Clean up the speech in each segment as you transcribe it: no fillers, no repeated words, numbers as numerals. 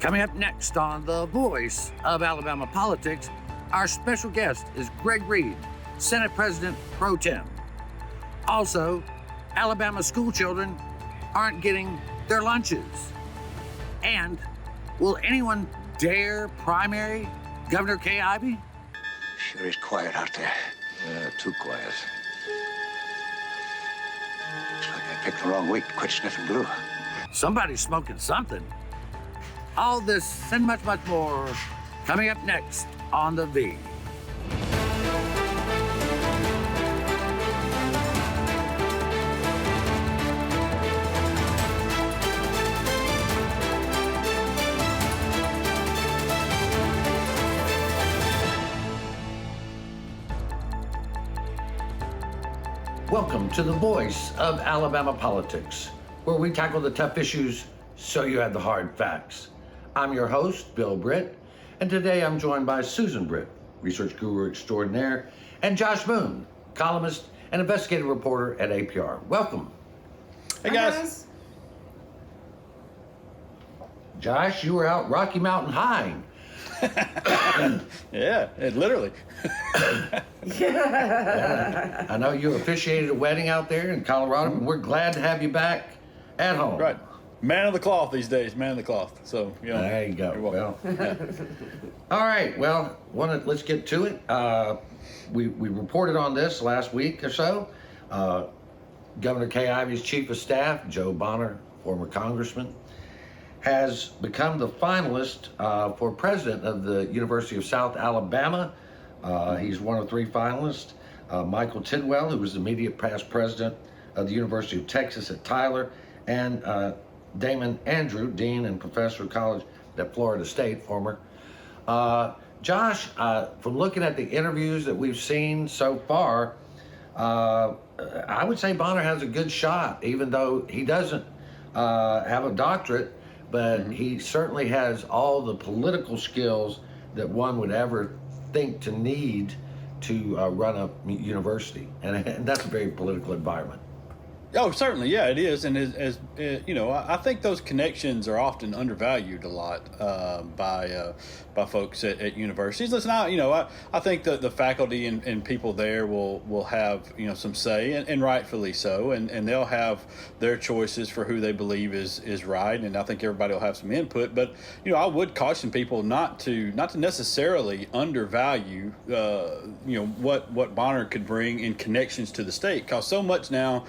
Coming up next on The Voice of Alabama Politics, our special guest is Greg Reed, Senate President Pro Tem. Also, Alabama school children aren't getting their lunches. And will anyone dare primary Governor Kay Ivey? Sure is quiet out there. Yeah, too quiet. Looks like I picked the wrong week to quit sniffing glue. Somebody's smoking something. All this and much, much more coming up next on The V. Welcome to The Voice of Alabama Politics, where we tackle the tough issues so you have the hard facts. I'm your host, Bill Britt, and today I'm joined by Susan Britt, research guru extraordinaire, and Josh Moon, columnist and investigative reporter at APR. Welcome. Hey, guys. Josh, you were out Rocky Mountain High. Yeah, literally. I know you officiated a wedding out there in Colorado, and we're glad to have you back at home. Right. Man of the cloth these days, man of the cloth. So, you know. There you go. Well, All right. Well, let's get to it. We reported on this last week or so. Governor Kay Ivey's chief of staff, Joe Bonner, former congressman, has become the finalist for president of the University of South Alabama. He's one of three finalists. Michael Tidwell, who was the immediate past president of the University of Texas at Tyler, and Damon Andrew, dean and professor of college at Florida State, former. Josh, from looking at the interviews that we've seen so far, I would say Bonner has a good shot, even though he doesn't have a doctorate, but he certainly has all the political skills that one would ever think to need to run a university, and that's a very political environment. oh, certainly, yeah, it is. And as you know, I think those connections are often undervalued a lot by folks at universities. Listen, I think that the faculty and people there will have some say, and rightfully so, and they'll have their choices for who they believe is right, and I think everybody will have some input. But I would caution people not to necessarily undervalue what Bonner could bring in connections to the state, because so much now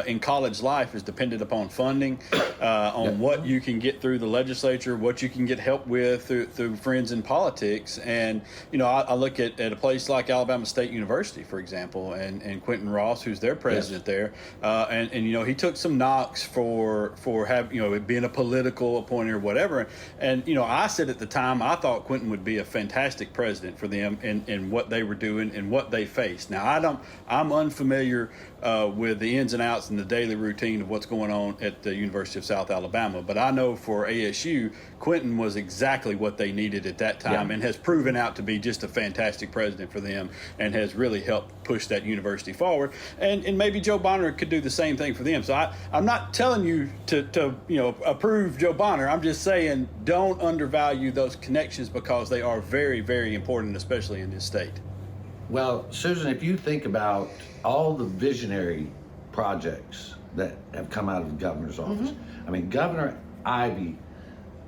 in college life is dependent upon funding, on what you can get through the legislature, what you can get help with through friends in politics. And I look at a place like Alabama State University, for example, and Quentin Ross, who's their president there, and he took some knocks for it being a political appointee or whatever. And I said at the time I thought Quentin would be a fantastic president for them in what they were doing and what they faced. Now I'm unfamiliar with the ins and outs and the daily routine of what's going on at the University of South Alabama, but I know for ASU, Quentin was exactly what they needed at that time, and has proven out to be just a fantastic president for them, and has really helped push that university forward. And maybe Joe Bonner could do the same thing for them. So I'm not telling you to approve Joe Bonner. I'm just saying don't undervalue those connections, because they are very, very important, especially in this state. Well, Susan, if you think about all the visionary projects that have come out of the governor's office, I mean, Governor Ivey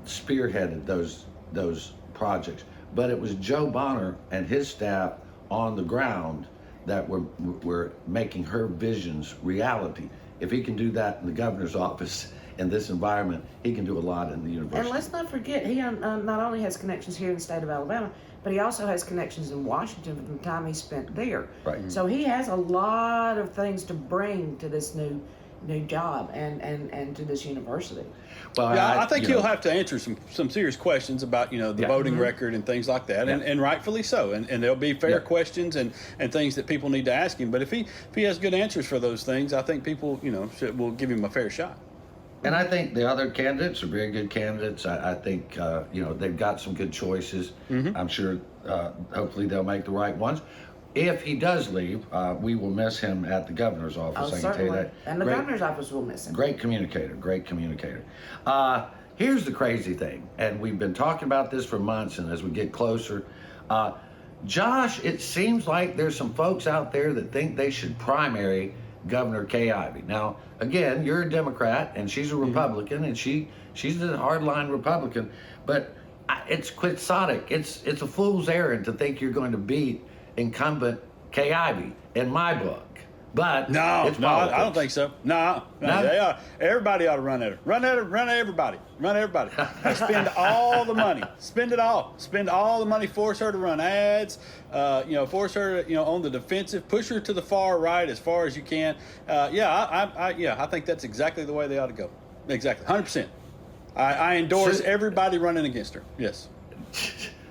spearheaded those projects, but it was Joe Bonner and his staff on the ground that were making her visions reality. If he can do that in the governor's office in this environment, he can do a lot in the university. And let's not forget, he not only has connections here in the state of Alabama, but he also has connections in Washington from the time he spent there. Right. So he has a lot of things to bring to this new job and to this university. Well, I think he'll have to answer some serious questions about the voting record and things like that, and rightfully so. And there'll be fair questions and things that people need to ask him. But if he has good answers for those things, I think people will give him a fair shot. And I think the other candidates are very good candidates. I think they've got some good choices. I'm sure hopefully they'll make the right ones. If he does leave, we will miss him at the governor's office. I can Certainly. tell you that. And the governor's office will miss him. Great communicator. here's the crazy thing, and we've been talking about this for months, and as we get closer, Josh, it seems like there's some folks out there that think they should primary Governor Kay Ivey. Now, again, you're a Democrat and she's a Republican, and she's a hardline Republican, but it's quixotic. It's a fool's errand to think you're going to beat incumbent Kay Ivey, in my book. But No, I don't think so. No. Everybody ought to run at her. Run at everybody. Spend all the money. Spend it all. Spend all the money. Force her to run ads. Force her to, on the defensive. Push her to the far right as far as you can. I think that's exactly the way they ought to go. Exactly, 100%. I endorse everybody running against her. Yes.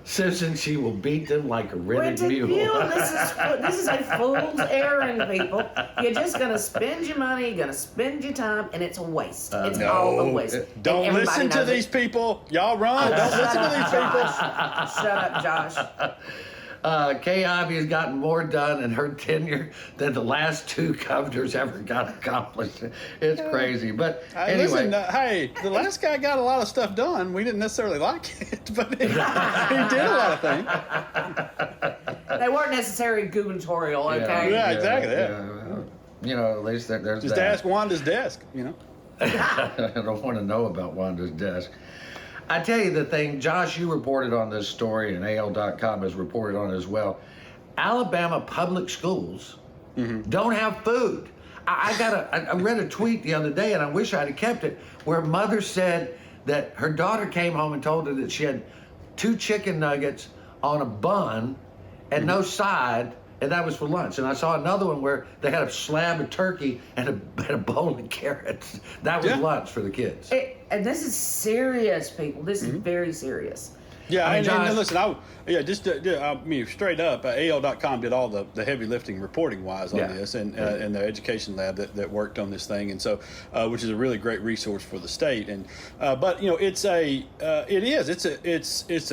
Susan, she will beat them like a rented mule. This is a fool's errand, people. You're just going to spend your money, you're going to spend your time, and it's a waste. It's all a waste. Don't listen to these people. Y'all run. Don't listen to these people. Shut up, Josh. Kay Ivey has gotten more done in her tenure than the last two governors ever got accomplished. It's crazy. But anyway. Listen, the last guy got a lot of stuff done. We didn't necessarily like it, but he did a lot of things. They weren't necessarily gubernatorial, okay? Yeah, exactly. At least there's just that. ask Wanda's desk, I don't want to know about Wanda's desk. I tell you the thing, Josh, you reported on this story, and AL.com has reported on it as well. Alabama public schools don't have food. I read a tweet the other day, and I wish I'd have kept it, where a mother said that her daughter came home and told her that she had 2 chicken nuggets on a bun and no side, and that was for lunch. And I saw another one where they had a slab of turkey and a bowl of carrots. That was lunch for the kids. And this is serious, people. This is very serious. Yeah, I mean, Josh, and listen, straight up, AL.com did all the heavy lifting reporting wise on this, and the education lab that worked on this thing, and so which is a really great resource for the state. And but it's a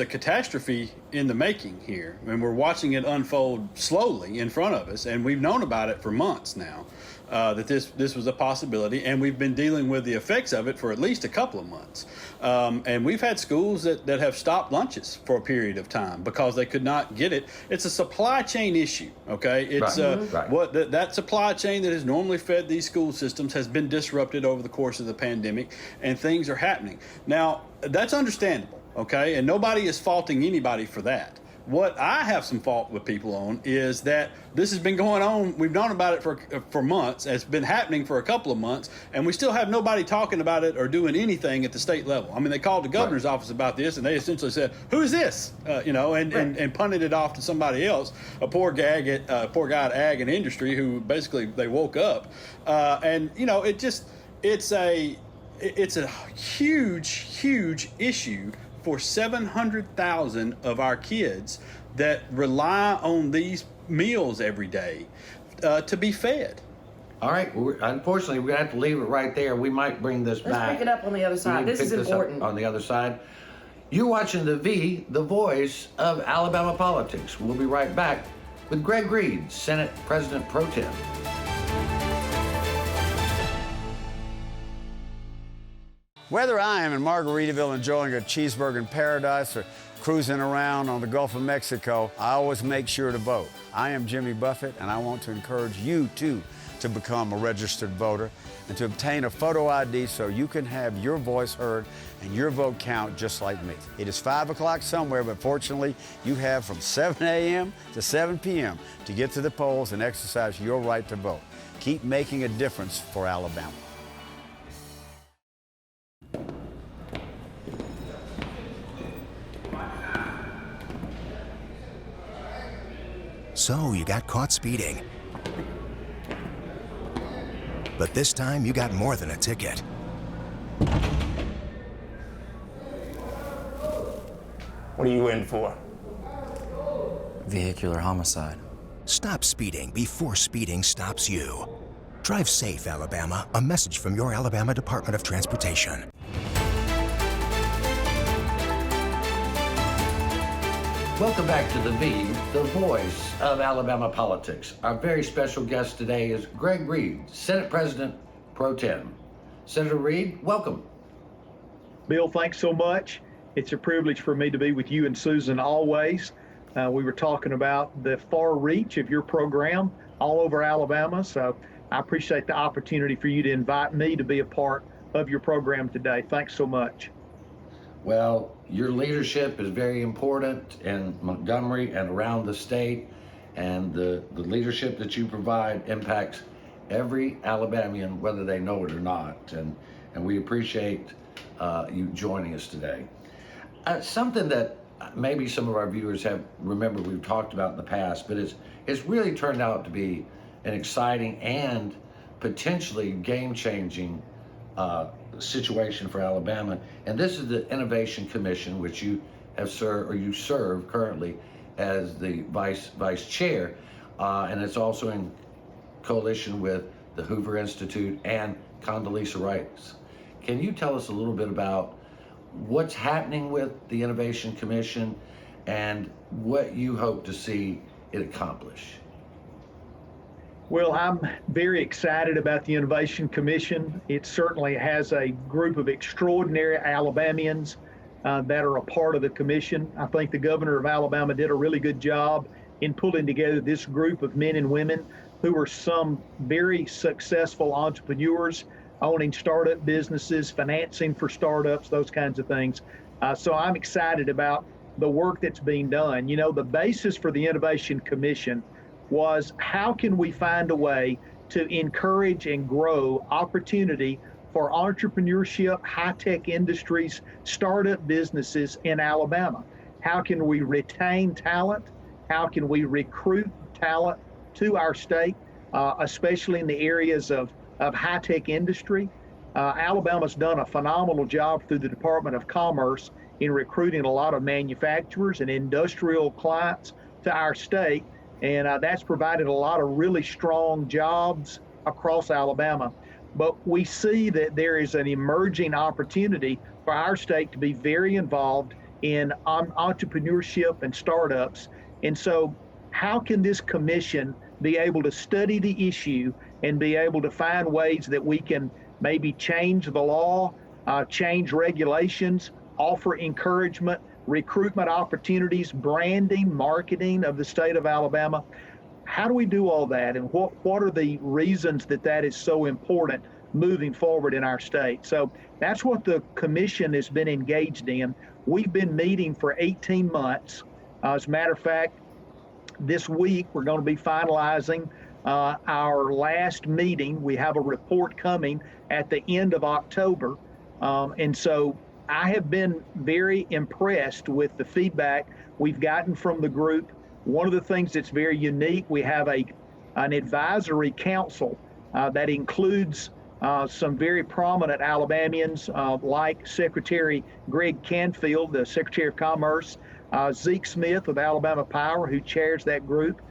catastrophe in the making here, and we're watching it unfold slowly in front of us, and we've known about it for months now. That this was a possibility, and we've been dealing with the effects of it for at least a couple of months. And we've had schools that have stopped lunches for a period of time because they could not get it. It's a supply chain issue, okay? It's that supply chain that has normally fed these school systems has been disrupted over the course of the pandemic, and things are happening. Now, that's understandable, okay? And nobody is faulting anybody for that. What I have some fault with people on is that this has been going on. We've known about it for months. It's been happening for a couple of months, and we still have nobody talking about it or doing anything at the state level. I mean, they called the governor's office about this, and they essentially said, "Who is this?" And punted it off to somebody else. A poor guy at Ag and Industry who basically they woke up, it's a huge issue for 700,000 of our kids that rely on these meals every day to be fed. All right. Unfortunately, we're going to have to leave it right there. We might bring this back. Let's pick it up on the other side. This is important. On the other side. You're watching the voice of Alabama politics. We'll be right back with Greg Reed, Senate President Pro Tem. Whether I am in Margaritaville enjoying a cheeseburger in paradise or cruising around on the Gulf of Mexico, I always make sure to vote. I am Jimmy Buffett, and I want to encourage you, too, to become a registered voter and to obtain a photo ID so you can have your voice heard and your vote count just like me. It is 5 o'clock somewhere, but fortunately, you have from 7 a.m. to 7 p.m. to get to the polls and exercise your right to vote. Keep making a difference for Alabama. So you got caught speeding. But this time you got more than a ticket. What are you in for? Vehicular homicide. Stop speeding before speeding stops you. Drive safe, Alabama. A message from your Alabama Department of Transportation. Welcome back to the voice of Alabama politics. Our very special guest today is Greg Reed, Senate President Pro Tem. Senator Reed, welcome. Bill, thanks so much. It's a privilege for me to be with you and Susan always. We were talking about the far reach of your program all over Alabama, so I appreciate the opportunity for you to invite me to be a part of your program today. Thanks so much. Well, your leadership is very important in Montgomery and around the state, and the leadership that you provide impacts every Alabamian, whether they know it or not, and we appreciate you joining us today. Something that maybe some of our viewers have remembered we've talked about in the past, but it's really turned out to be an exciting and potentially game-changing situation for Alabama, and this is the Innovation Commission, which you have served, or you serve currently as the vice chair, and it's also in coalition with the Hoover Institute and Condoleezza Rice. Can you tell us a little bit about what's happening with the Innovation Commission and what you hope to see it accomplish? Well, I'm very excited about the Innovation Commission. It certainly has a group of extraordinary Alabamians that are a part of the commission. I think the governor of Alabama did a really good job in pulling together this group of men and women who are some very successful entrepreneurs, owning startup businesses, financing for startups, those kinds of things. So I'm excited about the work that's being done. You know, the basis for the Innovation Commission was how can we find a way to encourage and grow opportunity for entrepreneurship, high-tech industries, startup businesses in Alabama? How can we retain talent? How can we recruit talent to our state, especially in the areas of high-tech industry? Alabama's done a phenomenal job through the Department of Commerce in recruiting a lot of manufacturers and industrial clients to our state, and that's provided a lot of really strong jobs across Alabama. But we see that there is an emerging opportunity for our state to be very involved in entrepreneurship and startups. And so how can this commission be able to study the issue and be able to find ways that we can maybe change the law, change regulations, offer encouragement, recruitment opportunities, branding, marketing of the state of Alabama? How do we do all that, and what are the reasons that that is so important moving forward in our state? So that's what the commission has been engaged in. We've been meeting for 18 months. As a matter of fact, this week we're going to be finalizing our last meeting. We have a report coming at the end of October, and so I have been very impressed with the feedback we've gotten from the group. One of the things that's very unique, we have an advisory council that includes some very prominent Alabamians like Secretary Greg Canfield, the Secretary of Commerce, Zeke Smith of Alabama Power, who chairs that group.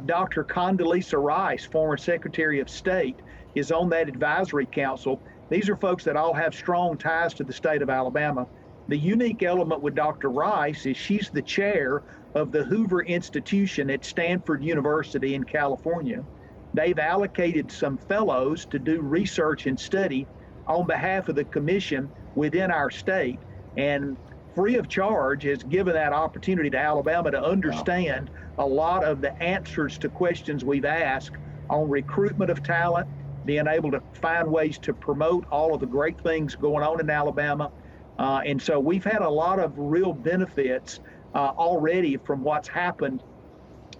Dr. Condoleezza Rice, former Secretary of State, is on that advisory council. These are folks that all have strong ties to the state of Alabama. The unique element with Dr. Rice is she's the chair of the Hoover Institution at Stanford University in California. They've allocated some fellows to do research and study on behalf of the commission within our state, and free of charge has given that opportunity to Alabama to understand a lot of the answers to questions we've asked on recruitment of talent, being able to find ways to promote all of the great things going on in Alabama. And so we've had a lot of real benefits already from what's happened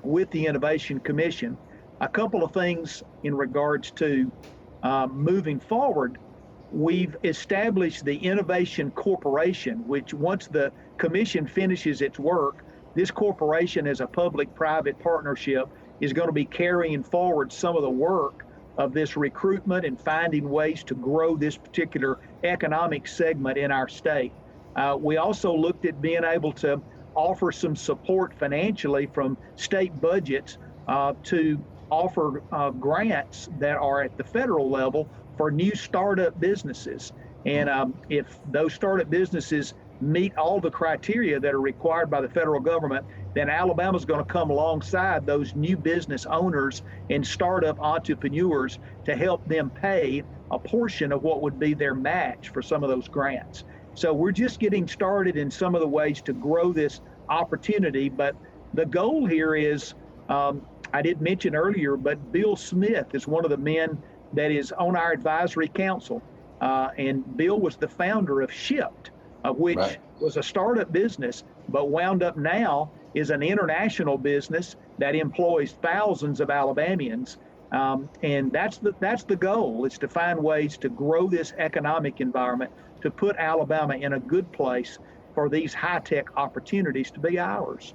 with the Innovation Commission. A couple of things in regards to moving forward. We've established the Innovation Corporation, which once the commission finishes its work, this corporation as a public-private partnership is going to be carrying forward some of the work of this recruitment and finding ways to grow this particular economic segment in our state. We also looked at being able to offer some support financially from state budgets to offer grants that are at the federal level for new startup businesses. And if those startup businesses meet all the criteria that are required by the federal government, then Alabama's going to come alongside those new business owners and startup entrepreneurs to help them pay a portion of what would be their match for some of those grants. So we're just getting started in some of the ways to grow this opportunity. But the goal here is, I didn't mention earlier, but Bill Smith is one of the men that is on our advisory council. And Bill was the founder of Shipt, which was a startup business, but wound up now is an international business that employs thousands of Alabamians. And that's the goal, is to find ways to grow this economic environment, to put Alabama in a good place for these high-tech opportunities to be ours.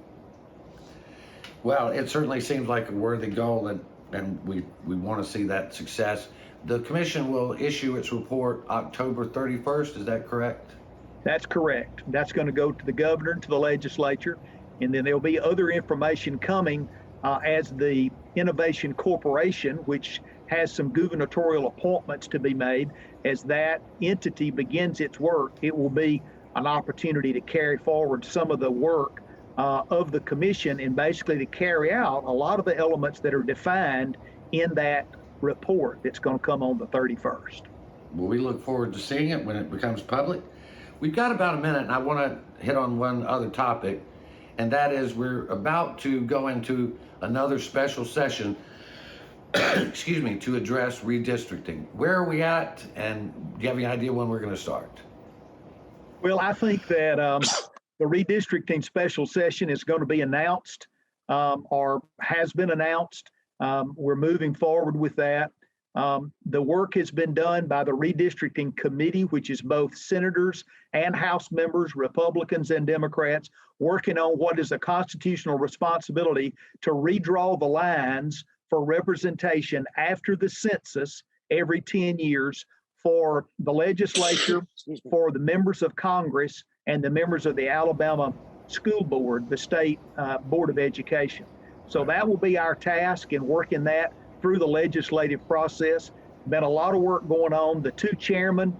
Well, it certainly seems like a worthy goal, and we want to see that success. The commission will issue its report October 31st, is that correct? That's correct. That's going to go to the governor, to the legislature, and then there'll be other information coming as the Innovation Corporation, which has some gubernatorial appointments to be made. As that entity begins its work, it will be an opportunity to carry forward some of the work of the commission and basically to carry out a lot of the elements that are defined in that report that's going to come on the 31st. Well, we look forward to seeing it when it becomes public. We've got about a minute, and I want to hit on one other topic, and that is we're about to go into another special session, excuse me, to address redistricting. Where are we at, and do you have any idea when we're going to start? Well, I think that the redistricting special session is going to be announced or has been announced. We're moving forward with that. The work has been done by the redistricting committee, which is both senators and House members, Republicans and Democrats, working on what is a constitutional responsibility to redraw the lines for representation after the census every 10 years for the legislature, for the members of Congress, and the members of the Alabama School Board, the state Board of Education. So that will be our task in working that through the legislative process. Been a lot of work going on. The two chairmen,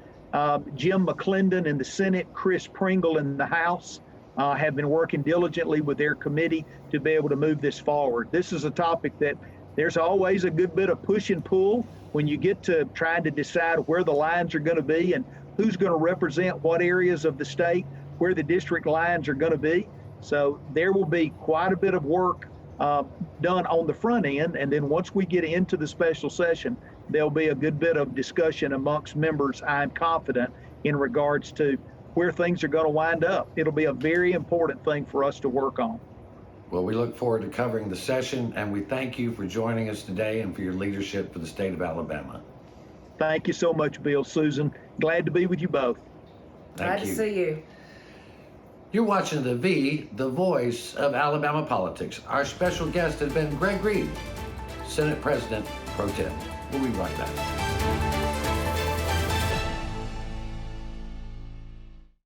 Jim McClendon in the Senate, Chris Pringle in the House, have been working diligently with their committee to be able to move this forward. This is a topic that there's always a good bit of push and pull when you get to trying to decide where the lines are going to be and who's going to represent what areas of the state, where the district lines are going to be. So there will be quite a bit of work done on the front end, and then once we get into the special session, there'll be a good bit of discussion amongst members, I'm confident, in regards to where things are going to wind up. It'll be a very important thing for us to work on. Well, we look forward to covering the session, and we thank you for joining us today and for your leadership for the state of Alabama. Thank you so much, Bill, Susan. Glad to be with you both. Glad to see you. You're watching The V, the voice of Alabama politics. Our special guest has been Greg Reed, Senate President ProTip. We'll be right back.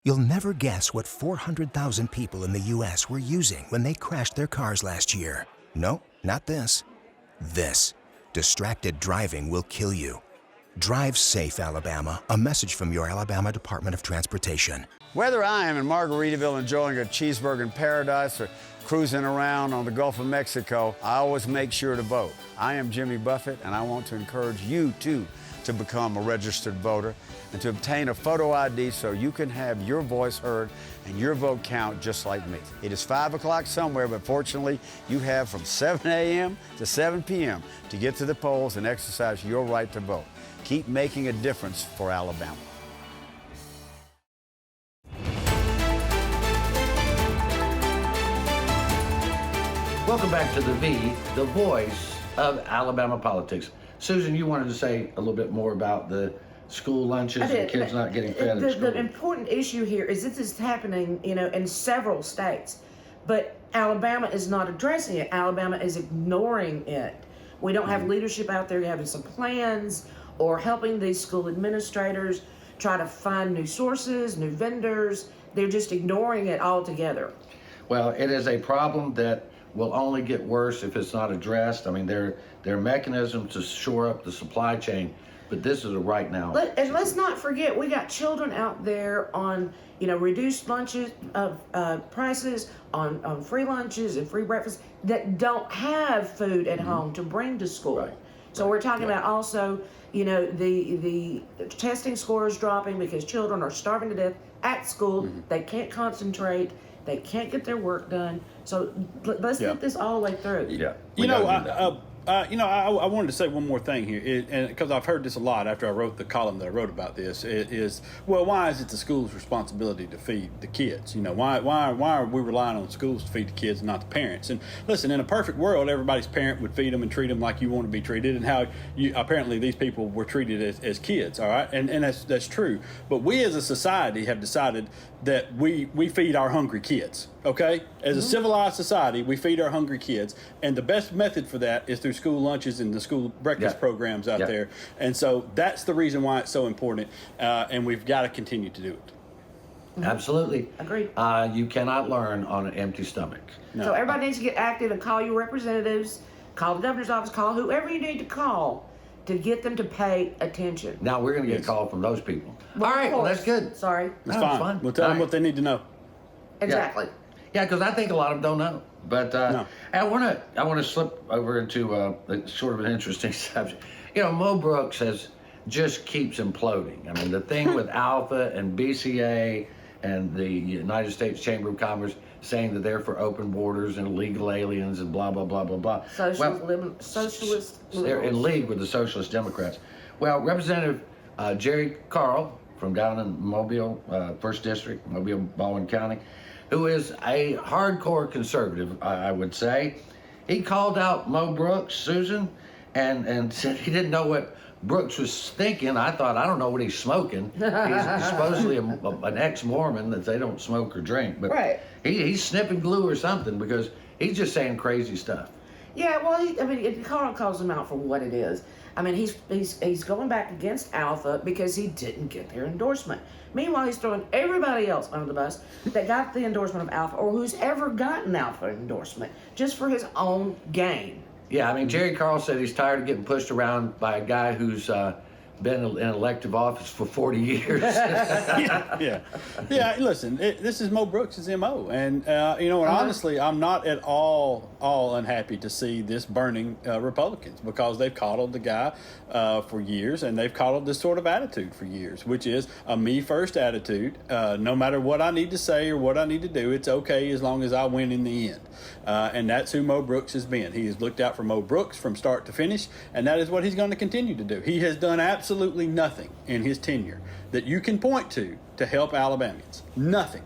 You'll never guess what 400,000 people in the U.S. were using when they crashed their cars last year. No, not this. This. Distracted driving will kill you. Drive safe, Alabama. A message from your Alabama Department of Transportation. Whether I am in Margaritaville enjoying a cheeseburger in paradise or cruising around on the Gulf of Mexico, I always make sure to vote. I am Jimmy Buffett, and I want to encourage you, too, to become a registered voter and to obtain a photo ID so you can have your voice heard and your vote count just like me. It is 5 o'clock somewhere, but fortunately, you have from 7 a.m. to 7 p.m. to get to the polls and exercise your right to vote. Keep making a difference for Alabama. Welcome back to The V, the voice of Alabama politics. Susan, you wanted to say a little bit more about the school lunches and kids not getting fed at school. The important issue here is this is happening, in several states, but Alabama is not addressing it. Alabama is ignoring it. We don't have leadership out there having some plans or helping these school administrators try to find new sources, new vendors. They're just ignoring it altogether. Well, it is a problem that will only get worse if it's not addressed. I mean, there are mechanisms to shore up the supply chain, but this is a right now. And let's not forget, we got children out there on, reduced lunches prices, on free lunches and free breakfast that don't have food at home to bring to school. Right. So we're talking about also, the testing scores dropping because children are starving to death at school. They can't concentrate. They can't get their work done. So let's think this all the way through. Yeah. I wanted to say one more thing here, and because I've heard this a lot after I wrote the column that I wrote about this, why is it the school's responsibility to feed the kids? Why are we relying on schools to feed the kids and not the parents? And listen, in a perfect world, everybody's parent would feed them and treat them like you want to be treated, and how apparently these people were treated as kids. All right, and that's true. But we as a society have decided that we feed our hungry kids. Okay, as a civilized society, we feed our hungry kids, and the best method for that is through school lunches and the school breakfast programs out there. And so that's the reason why it's so important, and we've got to continue to do it. Absolutely. Agreed. You cannot learn on an empty stomach. No. So everybody needs to get active and call your representatives, call the governor's office, call whoever you need to call to get them to pay attention. Now we're going to get a call from those people. Well, all right, well, that's good. Sorry. It's fine. We'll tell them what they need to know. Exactly. Yeah, because I think a lot of them don't know. But No. I want to slip over into sort of an interesting subject. Mo Brooks just keeps imploding. I mean, the thing with Alpha and BCA and the United States Chamber of Commerce saying that they're for open borders and illegal aliens and blah, blah, blah, blah, blah. Socialist They're in league with the Socialist Democrats. Well, Representative Jerry Carl from down in Mobile, 1st District, Mobile, Baldwin County, who is a hardcore conservative, I would say. He called out Mo Brooks, Susan, and said he didn't know what Brooks was thinking. I thought, I don't know what he's smoking. He's supposedly an ex-Mormon that they don't smoke or drink. But he's sniffing glue or something because he's just saying crazy stuff. Yeah, well, Carl calls him out for what it is. I mean, he's going back against Alpha because he didn't get their endorsement. Meanwhile, he's throwing everybody else under the bus that got the endorsement of Alpha or who's ever gotten Alpha endorsement just for his own gain. Yeah, I mean, Jerry Carl said he's tired of getting pushed around by a guy who's been in elective office for 40 years. Yeah. Listen, this is Mo Brooks' MO, and honestly, I'm not at all unhappy to see this burning Republicans because they've coddled the guy for years, and they've coddled this sort of attitude for years, which is a me first attitude. No matter what I need to say or what I need to do, it's okay as long as I win in the end. And that's who Mo Brooks has been. He has looked out for Mo Brooks from start to finish, and that is what he's going to continue to do. He has done absolutely nothing in his tenure that you can point to help Alabamians. Nothing.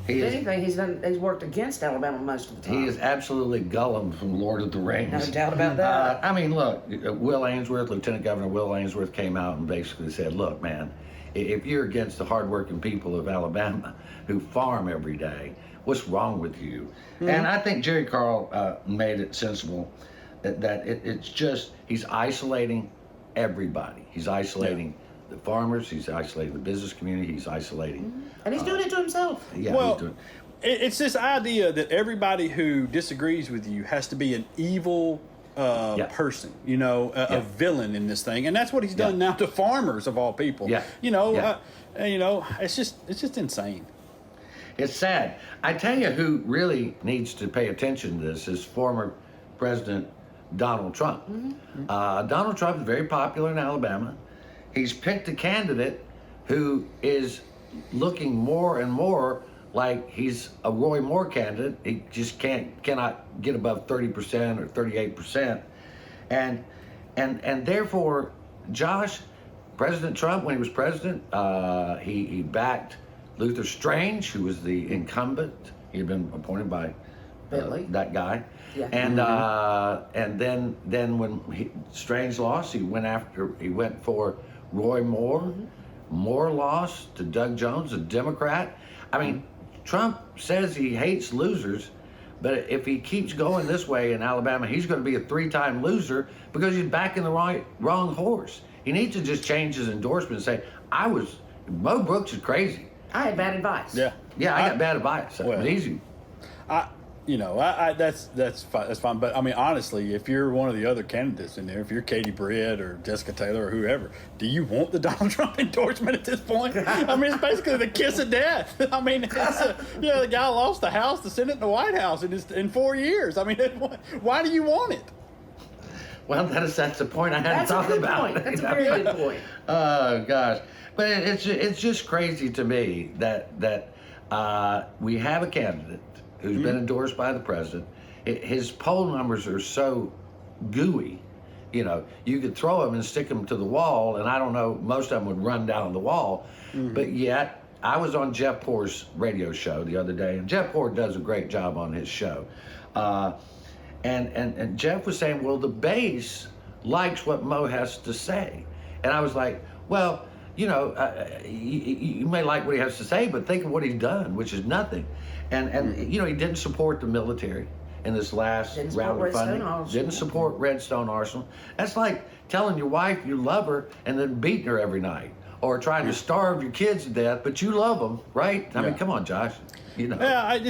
If anything, he's worked against Alabama most of the time. He is absolutely Gollum from Lord of the Rings. No doubt about that. I mean, look, Lieutenant Governor Will Ainsworth came out and basically said, look, man, if you're against the hardworking people of Alabama who farm every day, what's wrong with you? And I think Jerry Carl made it sensible that it's just, he's isolating everybody. He's isolating the farmers, he's isolating the business community, he's isolating. And he's doing it to himself. Yeah, Well, he's doing it's this idea that everybody who disagrees with you has to be an evil person, a villain in this thing, and that's what he's done now to farmers of all people. It's just insane. It's sad. I tell you who really needs to pay attention to this is former President Donald Trump. Donald Trump is very popular in Alabama. He's picked a candidate who is looking more and more like he's a Roy Moore candidate. He just cannot get above 30% or 38%. And therefore, Josh, President Trump, when he was president, he backed Luther Strange, who was the incumbent. He had been appointed by that guy. Yeah. And then when Strange lost, he went for Roy Moore. Moore lost to Doug Jones, a Democrat. I mean, Trump says he hates losers, but if he keeps going this way in Alabama, he's going to be a 3-time loser because he's backing the wrong horse. He needs to just change his endorsement and say, Mo Brooks is crazy. I had bad advice. Yeah, I got bad advice. Well, it's easy. That's fine. But I mean, honestly, if you're one of the other candidates in there, if you're Katie Britt or Jessica Taylor or whoever, do you want the Donald Trump endorsement at this point? I mean, it's basically the kiss of death. I mean, the guy lost the House, the Senate, and the White House in 4 years. I mean, why do you want it? Well, that's the point I hadn't That's a thought good about. point. That's a very good point. Oh gosh, but it's just crazy to me that we have a candidate who's been endorsed by the president. His poll numbers are so gooey. You know, you could throw him and stick him to the wall, and I don't know, most of them would run down the wall. But yet, I was on Jeff Poor's radio show the other day, and Jeff Poor does a great job on his show. And Jeff was saying, well, the base likes what Mo has to say. And I was like, well, you know, you may like what he has to say, but think of what he's done, which is nothing. And you know, he didn't support the military in this last round of funding. Didn't support Redstone Arsenal. That's like telling your wife you love her and then beating her every night, or trying to starve your kids to death, but you love them, right? I mean, come on, Josh. You know. Yeah,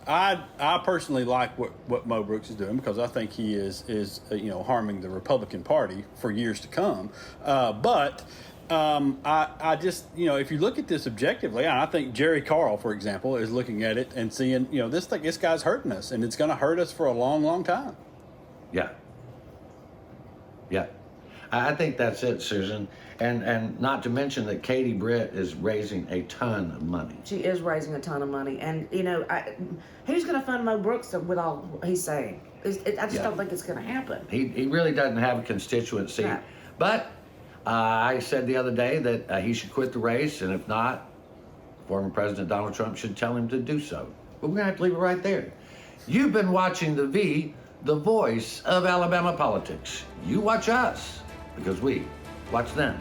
I personally like what Mo Brooks is doing, because I think he is harming the Republican Party for years to come. But I just, if you look at this objectively, I think Jerry Carl, for example, is looking at it and seeing, this guy's hurting us, and it's going to hurt us for a long, long time. Yeah. Yeah. I think that's it, Susan. And not to mention that Katie Britt is raising a ton of money. She is raising a ton of money. And, who's going to fund Mo Brooks with all he's saying? I just don't think it's going to happen. He really doesn't have a constituency. Right. But I said the other day that he should quit the race, and if not, former President Donald Trump should tell him to do so. But we're going to have to leave it right there. You've been watching The V, the voice of Alabama politics. You watch us, because we watch them.